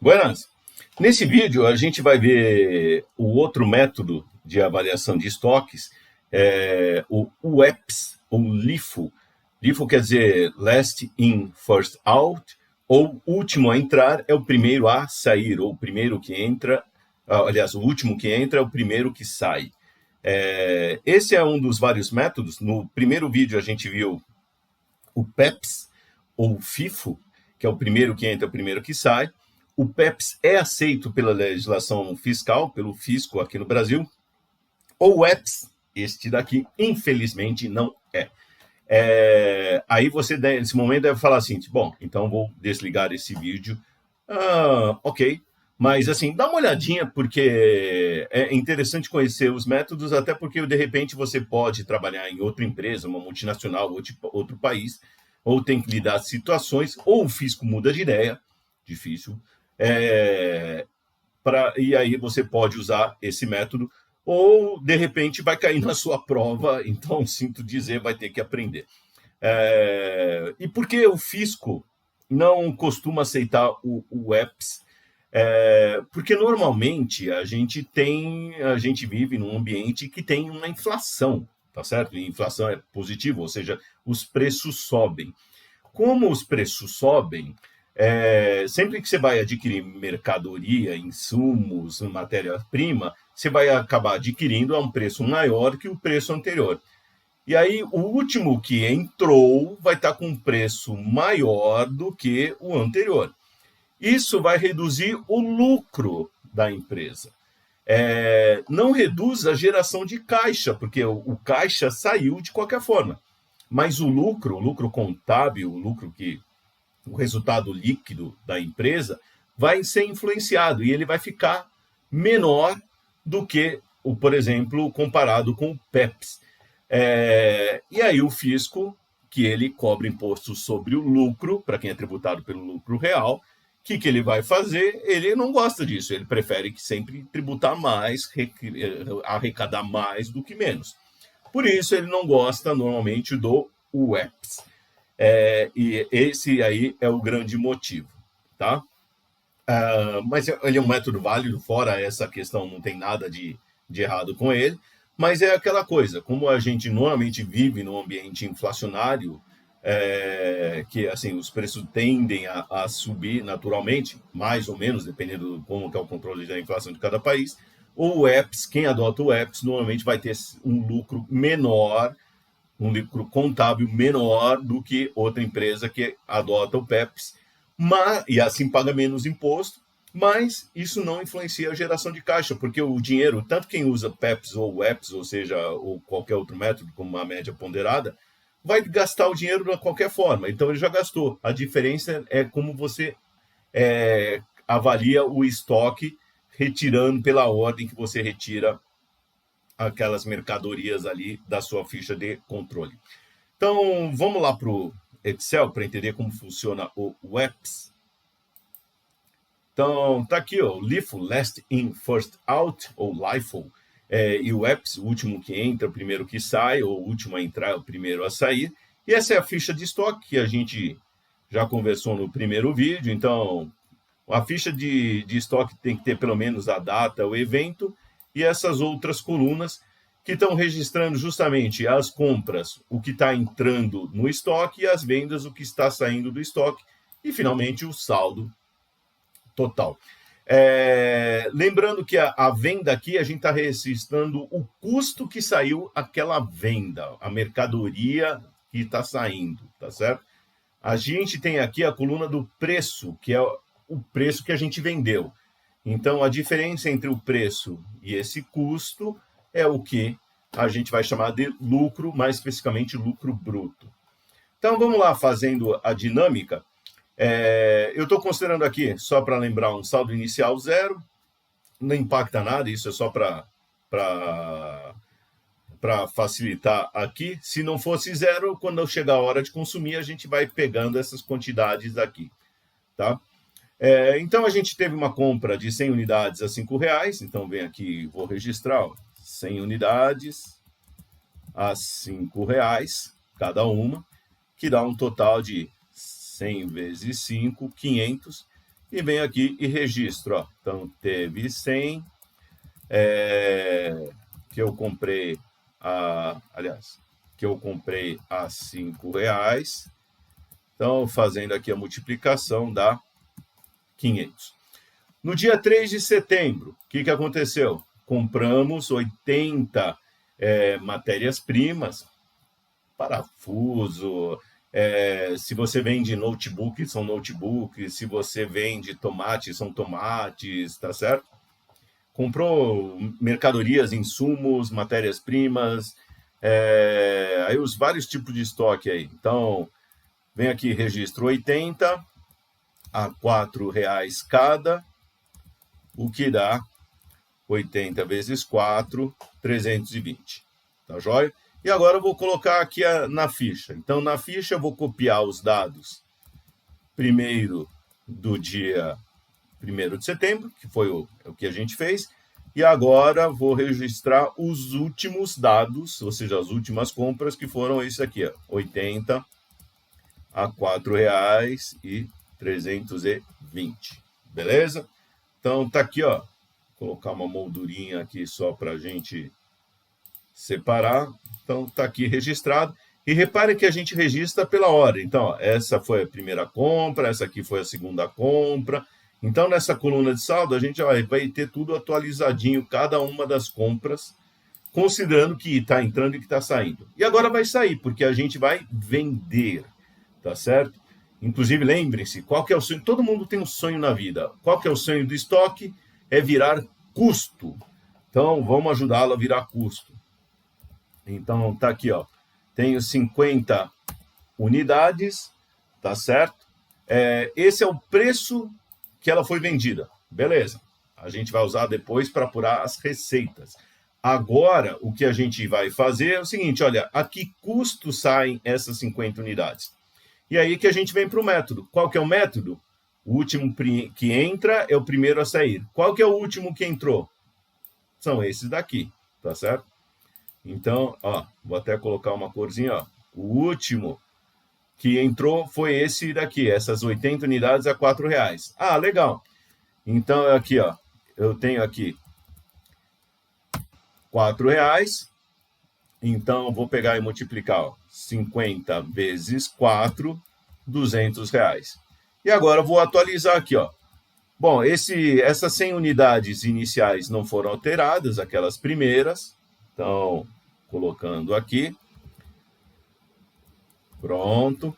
Buenas! Nesse vídeo, a gente vai ver o outro método de avaliação de estoques, o UEPS, ou LIFO. LIFO quer dizer Last In, First Out, ou último a entrar é o primeiro a sair, ou o primeiro que entra, aliás, o último que entra é o primeiro que sai. Esse é um dos vários métodos. No primeiro vídeo, a gente viu o PEPS, ou FIFO, que é o primeiro que entra, é o primeiro que sai. O PEPS é aceito pela legislação fiscal, pelo fisco aqui no Brasil. O EPS, este daqui, infelizmente, não é. Aí você, nesse momento, deve falar assim, bom, então vou desligar esse vídeo. Ok, mas assim, dá uma olhadinha, porque é interessante conhecer os métodos, até porque de repente você pode trabalhar em outra empresa, uma multinacional, outro país, ou tem que lidar com situações, ou o fisco muda de ideia, difícil, e aí você pode usar esse método, ou de repente vai cair na sua prova, então sinto dizer, vai ter que aprender. E por que o fisco não costuma aceitar o EPS? Porque normalmente a gente vive num ambiente que tem uma inflação, tá certo? E inflação é positivo, ou seja, os preços sobem. Como os preços sobem, sempre que você vai adquirir mercadoria, insumos, matéria-prima, você vai acabar adquirindo a um preço maior que o preço anterior. E aí, o último que entrou vai estar com um preço maior do que o anterior. Isso vai reduzir o lucro da empresa. Não reduz a geração de caixa, porque o caixa saiu de qualquer forma. Mas o lucro contábil, o resultado líquido da empresa, vai ser influenciado e ele vai ficar menor do que, por exemplo, comparado com o PEPS. E aí o fisco, que ele cobra imposto sobre o lucro, para quem é tributado pelo lucro real, o que ele vai fazer? Ele não gosta disso, ele prefere que sempre tributar mais, arrecadar mais do que menos. Por isso ele não gosta normalmente do UEPS. E esse aí é o grande motivo, tá? Mas ele é um método válido, fora essa questão, não tem nada de errado com ele, mas é aquela coisa, como a gente normalmente vive num ambiente inflacionário, que assim os preços tendem a subir naturalmente, mais ou menos, dependendo de como que é o controle da inflação de cada país, o EPS, quem adota o EPS, normalmente vai ter um lucro menor, um lucro contábil menor do que outra empresa que adota o PEPS, e assim paga menos imposto, mas isso não influencia a geração de caixa, porque o dinheiro, tanto quem usa PEPS ou EPS, ou seja, ou qualquer outro método, como uma média ponderada, vai gastar o dinheiro de qualquer forma. Então ele já gastou. A diferença é como você avalia o estoque, retirando pela ordem que você retira aquelas mercadorias ali da sua ficha de controle. Então, vamos lá para o Excel para entender como funciona o EPS. Então, tá aqui, ó, o LIFO, Last In, First Out, ou LIFO, e o EPS, o último que entra, o primeiro que sai, ou o último a entrar, o primeiro a sair. E essa é a ficha de estoque que a gente já conversou no primeiro vídeo. Então, a ficha de estoque tem que ter pelo menos a data, o evento, e essas outras colunas que estão registrando justamente as compras, o que está entrando no estoque, e as vendas, o que está saindo do estoque, e finalmente o saldo total. Lembrando que a venda aqui, a gente está registrando o custo que saiu aquela venda, a mercadoria que está saindo, tá certo? A gente tem aqui a coluna do preço, que é o preço que a gente vendeu. Então, a diferença entre o preço e esse custo é o que a gente vai chamar de lucro, mais especificamente lucro bruto. Então, vamos lá fazendo a dinâmica. Eu estou considerando aqui, só para lembrar, um saldo inicial zero, não impacta nada, isso é só para facilitar aqui. Se não fosse zero, quando chegar a hora de consumir, a gente vai pegando essas quantidades aqui, tá? Então, a gente teve uma compra de 100 unidades a R$5, então vem aqui, vou registrar, ó, 100 unidades a R$5 cada uma, que dá um total de 100 vezes 5, 500, e venho aqui e registro. Ó. Então, teve 100, que eu comprei que eu comprei a R$ 5. Então, fazendo aqui a multiplicação, dá 500. No dia 3 de setembro, o que aconteceu? Compramos 80 matérias-primas, parafuso, se você vende notebook, são notebooks, se você vende tomate, são tomates, tá certo? Comprou mercadorias, insumos, matérias-primas, aí os vários tipos de estoque aí. Então, vem aqui, registro 80 a R$ 4 cada, o que dá 80 vezes 4, 320. Tá joia? E agora eu vou colocar aqui na ficha. Então, na ficha eu vou copiar os dados primeiro do dia 1º de setembro, que foi o que a gente fez, e agora vou registrar os últimos dados, ou seja, as últimas compras, que foram esse aqui, ó, 80 a R$ 4,320. Beleza? Então, tá aqui, ó. Vou colocar uma moldurinha aqui só para a gente separar. Então, tá aqui registrado. E repare que a gente registra pela ordem. Então, ó, essa foi a primeira compra, essa aqui foi a segunda compra. Então, nessa coluna de saldo, a gente vai ter tudo atualizadinho, cada uma das compras, considerando que está entrando e que está saindo. E agora vai sair, porque a gente vai vender, tá certo? Inclusive, lembrem-se, qual que é o sonho? Todo mundo tem um sonho na vida. Qual que é o sonho do estoque? É virar custo. Então, vamos ajudá-lo a virar custo. Então, tá aqui, ó. Tenho 50 unidades, tá certo? Esse é o preço que ela foi vendida. Beleza. A gente vai usar depois para apurar as receitas. Agora, o que a gente vai fazer é o seguinte, olha, a que custo saem essas 50 unidades? E aí que a gente vem para o método. Qual que é o método? O último que entra é o primeiro a sair. Qual que é o último que entrou? São esses daqui, tá certo? Então, ó, vou até colocar uma corzinha, ó. O último que entrou foi esse daqui, essas 80 unidades a R$ 4. Ah, legal. Então, aqui, ó, eu tenho aqui R$ 4. Então, vou pegar e multiplicar, ó, 50 vezes 4, R$ 200. E agora vou atualizar aqui, ó. Bom, essas 100 unidades iniciais não foram alteradas, aquelas primeiras. Então, colocando aqui. Pronto.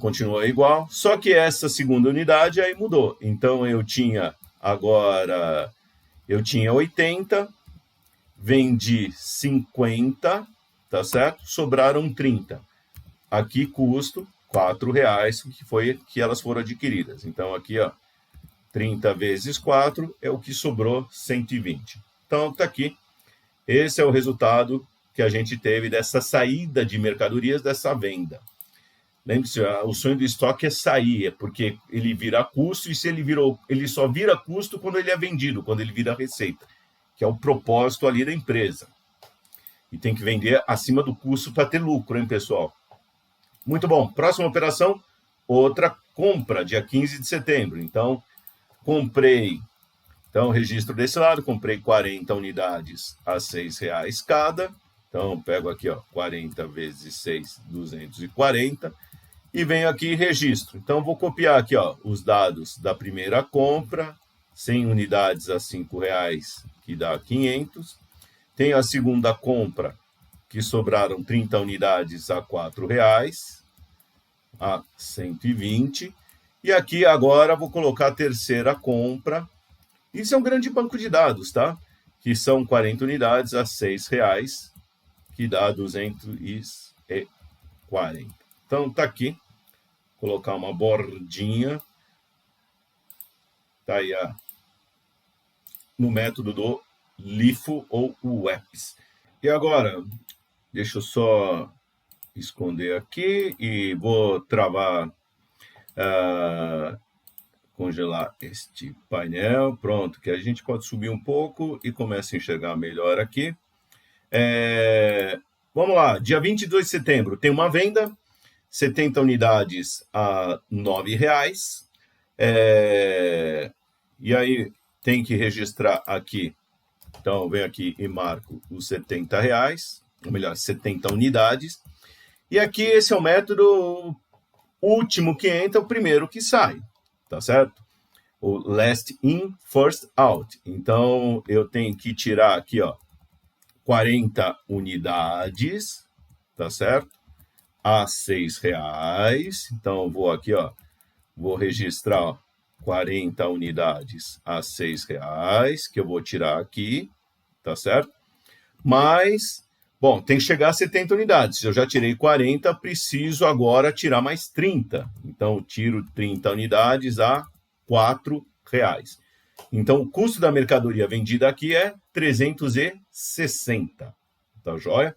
Continua igual. Só que essa segunda unidade aí mudou. Então, eu tinha 80, vendi 50, tá certo? Sobraram 30. Aqui custo R$ 4, que foi que elas foram adquiridas. Então, aqui, ó, 30 vezes 4 é o que sobrou, 120. Então, tá aqui. Esse é o resultado que a gente teve dessa saída de mercadorias, dessa venda. Lembre-se, o sonho do estoque é sair, é porque ele vira custo, e se ele só vira custo quando ele é vendido, quando ele vira receita, que é o propósito ali da empresa. E tem que vender acima do custo para ter lucro, hein, pessoal? Muito bom. Próxima operação, outra compra, dia 15 de setembro. Então, comprei, então registro desse lado, comprei 40 unidades a R$ 6 cada. Então, pego aqui, ó, 40 vezes 6, 240. E venho aqui e registro. Então, vou copiar aqui, ó, os dados da primeira compra, 100 unidades a R$ 5, que dá 500. Tem a segunda compra, que sobraram 30 unidades a R$ 4, a 120. E aqui agora vou colocar a terceira compra. Isso é um grande banco de dados, tá? Que são 40 unidades a R$ 6, que dá 240. Então, tá aqui. Colocar uma bordinha. Tá aí no método do LIFO ou UEPS. E agora, deixa eu só esconder aqui e vou travar, congelar este painel. Pronto, que a gente pode subir um pouco e começa a enxergar melhor aqui. Vamos lá, dia 22 de setembro tem uma venda, 70 unidades a R$ 9. E aí tem que registrar aqui. Então, eu venho aqui e marco os R$70, ou melhor, 70 unidades. E aqui esse é o método último que entra, o primeiro que sai, tá certo? O last in, first out. Então, eu tenho que tirar aqui, ó, 40 unidades, tá certo? A R$6. Então, eu vou aqui, ó, vou registrar, ó, 40 unidades a R$6, que eu vou tirar aqui, tá certo? Mas, bom, tem que chegar a 70 unidades. Se eu já tirei 40, preciso agora tirar mais 30. Então, tiro 30 unidades a R$4. Então, o custo da mercadoria vendida aqui é 360. Tá joia?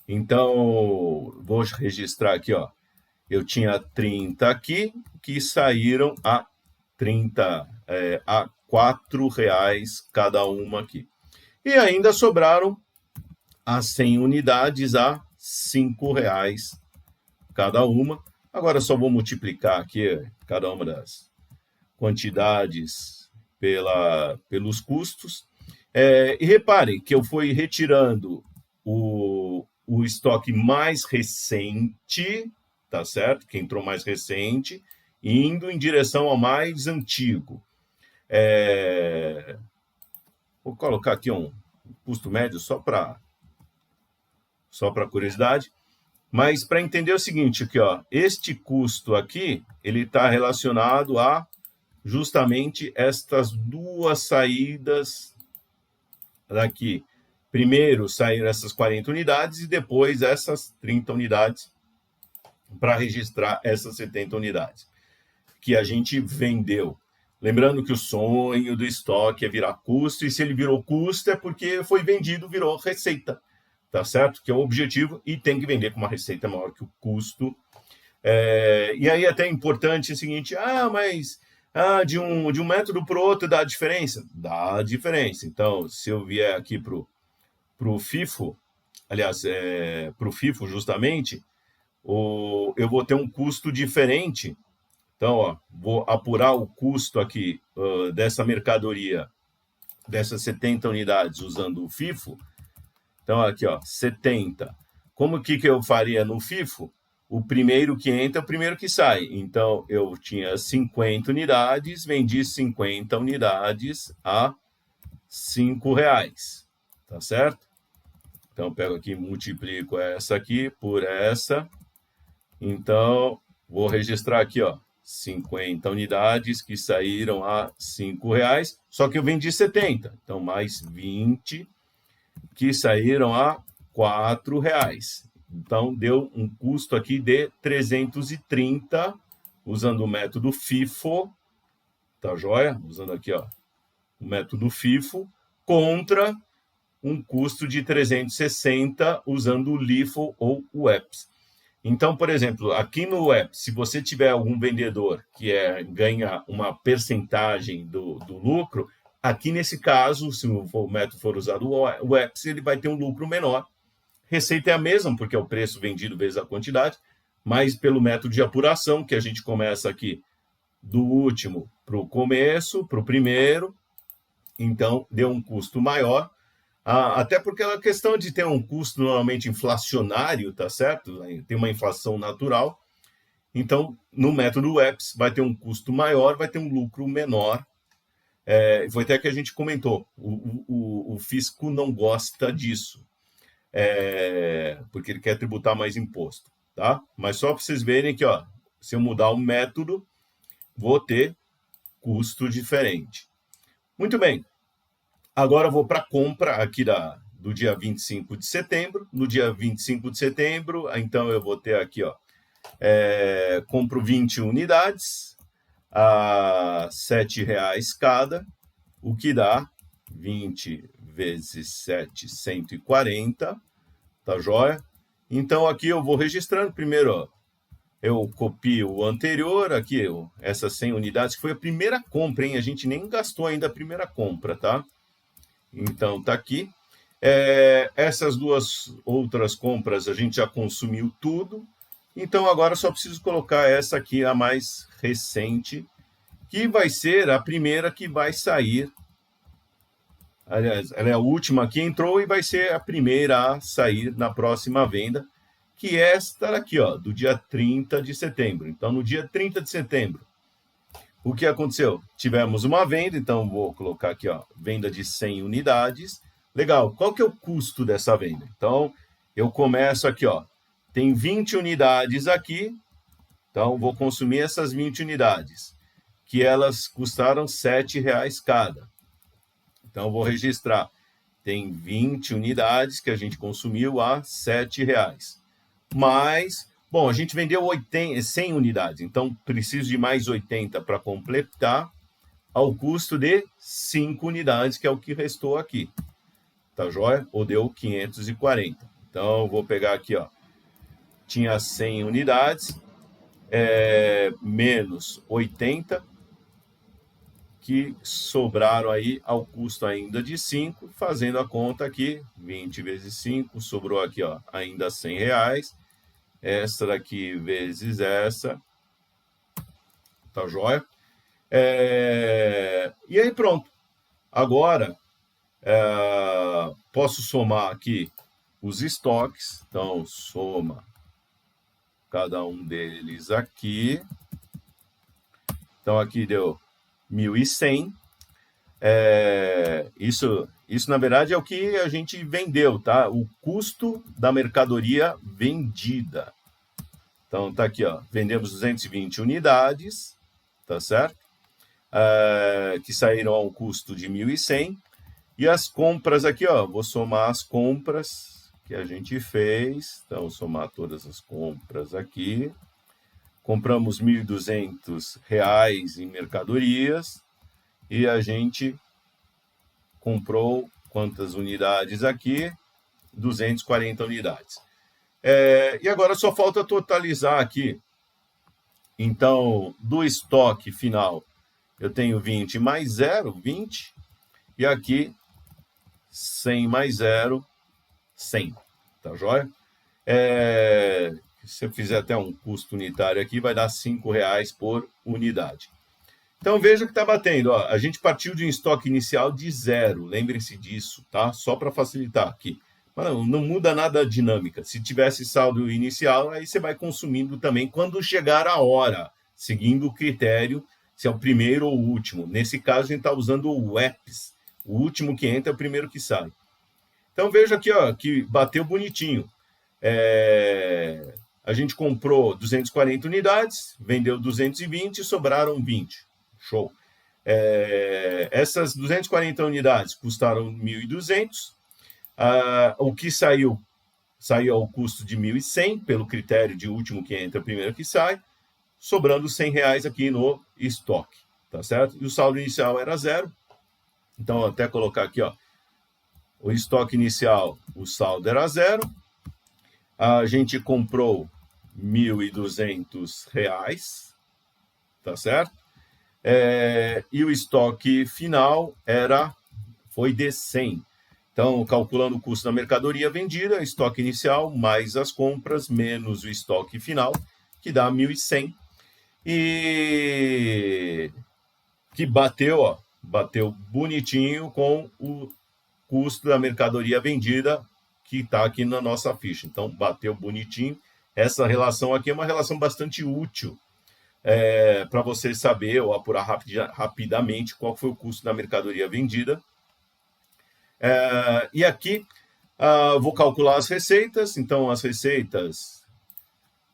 Então, vou registrar aqui, ó. Eu tinha 30 aqui, que saíram a 30, a R$4 cada uma aqui. E ainda sobraram as 100 unidades a R$5 cada uma. Agora só vou multiplicar aqui cada uma das quantidades pelos custos. E reparem que eu fui retirando o estoque mais recente, tá certo? Que entrou mais recente, indo em direção ao mais antigo. Vou colocar aqui um custo médio só para curiosidade. Mas para entender o seguinte, aqui, ó, este custo aqui, ele está relacionado a justamente estas duas saídas daqui. Primeiro saíram essas 40 unidades e depois essas 30 unidades para registrar essas 70 unidades que a gente vendeu. Lembrando que o sonho do estoque é virar custo, e se ele virou custo é porque foi vendido, virou receita, tá certo? Que é o objetivo, e tem que vender com uma receita maior que o custo. E aí até é importante o seguinte, mas de um método para o outro dá diferença? Dá diferença. Então, se eu vier aqui para o FIFO, aliás, para o FIFO justamente, eu vou ter um custo diferente. Então, ó, vou apurar o custo aqui dessa mercadoria, dessas 70 unidades usando o FIFO. Então, aqui, ó, 70. Como que eu faria no FIFO? O primeiro que entra é o primeiro que sai. Então, eu tinha 50 unidades, vendi 50 unidades a R$5, tá certo? Então, eu pego aqui, multiplico essa aqui por essa. Então, vou registrar aqui, ó, 50 unidades que saíram a R$5, só que eu vendi 70. Então, mais 20 que saíram a R$4. Então, deu um custo aqui de 330, usando o método FIFO, tá joia? Usando aqui, ó, o método FIFO, contra um custo de 360, usando o LIFO ou o EPS. Então, por exemplo, aqui no EPS, se você tiver algum vendedor que ganha uma percentagem do lucro, aqui nesse caso, se o método for usado o EPS, ele vai ter um lucro menor. Receita é a mesma, porque é o preço vendido vezes a quantidade, mas pelo método de apuração, que a gente começa aqui do último para o começo, para o primeiro, então deu um custo maior, até porque é uma questão de ter um custo normalmente inflacionário, tá certo? Tem uma inflação natural, então no método EPS vai ter um custo maior, vai ter um lucro menor. Foi até que a gente comentou, o fisco não gosta disso. Porque ele quer tributar mais imposto, tá? Mas só para vocês verem que, ó, se eu mudar o método, vou ter custo diferente. Muito bem. Agora eu vou para a compra aqui do dia 25 de setembro. No dia 25 de setembro, então eu vou ter aqui, ó, compro 20 unidades a R$7 cada, o que dá 20 vezes 7, 140, tá joia? Então, aqui eu vou registrando. Primeiro, ó, eu copio o anterior, aqui, essas 100 unidades, que foi a primeira compra, hein? A gente nem gastou ainda a primeira compra, tá? Então, tá aqui. Essas duas outras compras, a gente já consumiu tudo. Então, agora só preciso colocar essa aqui, a mais recente, que vai ser a primeira que vai sair. Aliás, ela é a última que entrou e vai ser a primeira a sair na próxima venda, que é esta aqui, ó, do dia 30 de setembro. Então, no dia 30 de setembro, o que aconteceu? Tivemos uma venda, então vou colocar aqui, ó, venda de 100 unidades. Legal, qual que é o custo dessa venda? Então, eu começo aqui, ó, tem 20 unidades aqui, então vou consumir essas 20 unidades, que elas custaram R$ 7,00 cada. Então, vou registrar, tem 20 unidades que a gente consumiu a R$ 7,00. Mas, bom, a gente vendeu 100 unidades, então preciso de mais 80 para completar, ao custo de 5 unidades, que é o que restou aqui. Tá joia? Ou deu 540. Então, vou pegar aqui, ó. Tinha 100 unidades, menos 80, que sobraram aí ao custo ainda de 5, fazendo a conta aqui, 20 vezes 5, sobrou aqui, ó, ainda R$ 100. Essa daqui vezes essa, tá joia? E aí pronto. Agora, posso somar aqui os estoques. Então, soma cada um deles aqui. Então, aqui deu 1.100. Isso, na verdade, é o que a gente vendeu, tá? O custo da mercadoria vendida. Então, tá aqui, ó. Vendemos 220 unidades, tá certo? Que saíram a um custo de 1.100. E as compras aqui, ó. Vou somar as compras que a gente fez. Então, somar todas as compras aqui. Compramos R$ 1.200 em mercadorias. E a gente comprou quantas unidades aqui? 240 unidades. E agora só falta totalizar aqui. Então, do estoque final, eu tenho 20 mais 0, 20. E aqui, 100 mais 0, 100. Tá joia? Se eu fizer até um custo unitário aqui, vai dar R$ 5,00 por unidade. Então, veja que está batendo. Ó, a gente partiu de um estoque inicial de 0. Lembrem-se disso, tá? Só para facilitar aqui. Mas não muda nada a dinâmica. Se tivesse saldo inicial, aí você vai consumindo também quando chegar a hora, seguindo o critério, se é o primeiro ou o último. Nesse caso, a gente está usando o EPS. O último que entra é o primeiro que sai. Então, veja aqui, ó, que bateu bonitinho. A gente comprou 240 unidades, vendeu 220 e sobraram 20. Show. Essas 240 unidades custaram 1.200. O que saiu ao custo de 1.100, pelo critério de último que entra, primeiro que sai, sobrando R$ 100 aqui no estoque, tá certo? E o saldo inicial era 0. Então, vou até colocar aqui, ó, o estoque inicial, o saldo era 0. A gente comprou R$ 1.200, tá certo? E o estoque final foi de 100. Então, calculando o custo da mercadoria vendida, estoque inicial mais as compras, menos o estoque final, que dá 1.100. E que bateu bonitinho com o custo da mercadoria vendida, que está aqui na nossa ficha. Então, bateu bonitinho. Essa relação aqui é uma relação bastante útil para você saber ou apurar rapidamente qual foi o custo da mercadoria vendida. E aqui vou calcular as receitas. Então, as receitas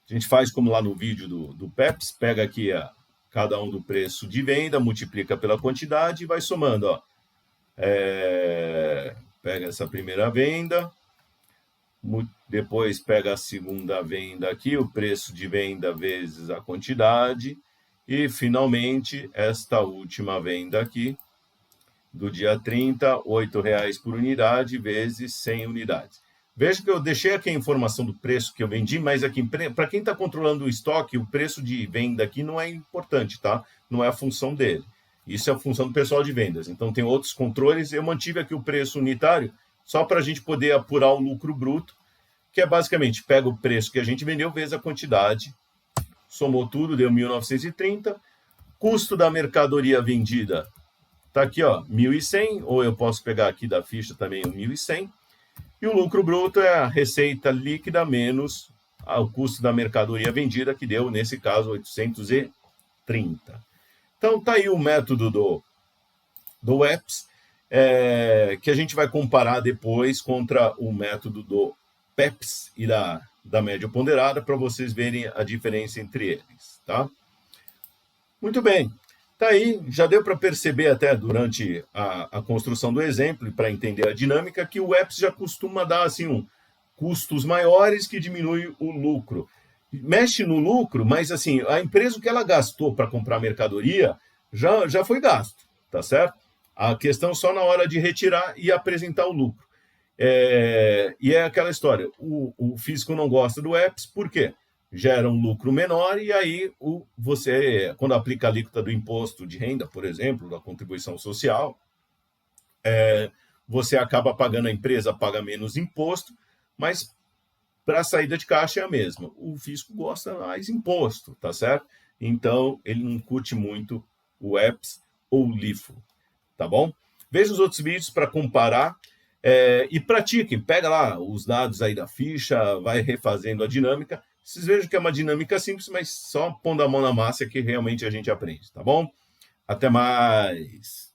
a gente faz como lá no vídeo do PEPS, pega aqui cada um do preço de venda, multiplica pela quantidade e vai somando. Ó. Pega essa primeira venda, depois pega a segunda venda aqui, o preço de venda vezes a quantidade, e finalmente esta última venda aqui, do dia 30, R$ 8,00 por unidade, vezes 100 unidades. Veja que eu deixei aqui a informação do preço que eu vendi, mas aqui, para quem está controlando o estoque, o preço de venda aqui não é importante, tá? Não é a função dele. Isso é a função do pessoal de vendas. Então, tem outros controles. Eu mantive aqui o preço unitário só para a gente poder apurar o lucro bruto, que é basicamente, pega o preço que a gente vendeu, vezes a quantidade, somou tudo, deu 1.930. Custo da mercadoria vendida está aqui, ó, 1.100, ou eu posso pegar aqui da ficha também o 1.100. E o lucro bruto é a receita líquida menos o custo da mercadoria vendida, que deu, nesse caso, 830. Então, está aí o método do EPS, que a gente vai comparar depois contra o método do PEPS e da média ponderada, para vocês verem a diferença entre eles. Tá? Muito bem. Tá aí, já deu para perceber até durante a construção do exemplo e para entender a dinâmica que o EPS já costuma dar assim, custos maiores que diminui o lucro. Mexe no lucro, mas assim, a empresa que ela gastou para comprar mercadoria já foi gasto, tá certo? A questão só na hora de retirar e apresentar o lucro. E é aquela história, o fisco não gosta do EPS, por quê? Gera um lucro menor e aí você, quando aplica a alíquota do imposto de renda, por exemplo, da contribuição social, você acaba pagando, a empresa paga menos imposto, mas para a saída de caixa é a mesma. O fisco gosta mais imposto, tá certo? Então, ele não curte muito o EPS ou o LIFO, tá bom? Veja os outros vídeos para comparar e pratiquem. Pega lá os dados aí da ficha, vai refazendo a dinâmica. Vocês vejam que é uma dinâmica simples, mas só pondo a mão na massa que realmente a gente aprende, tá bom? Até mais!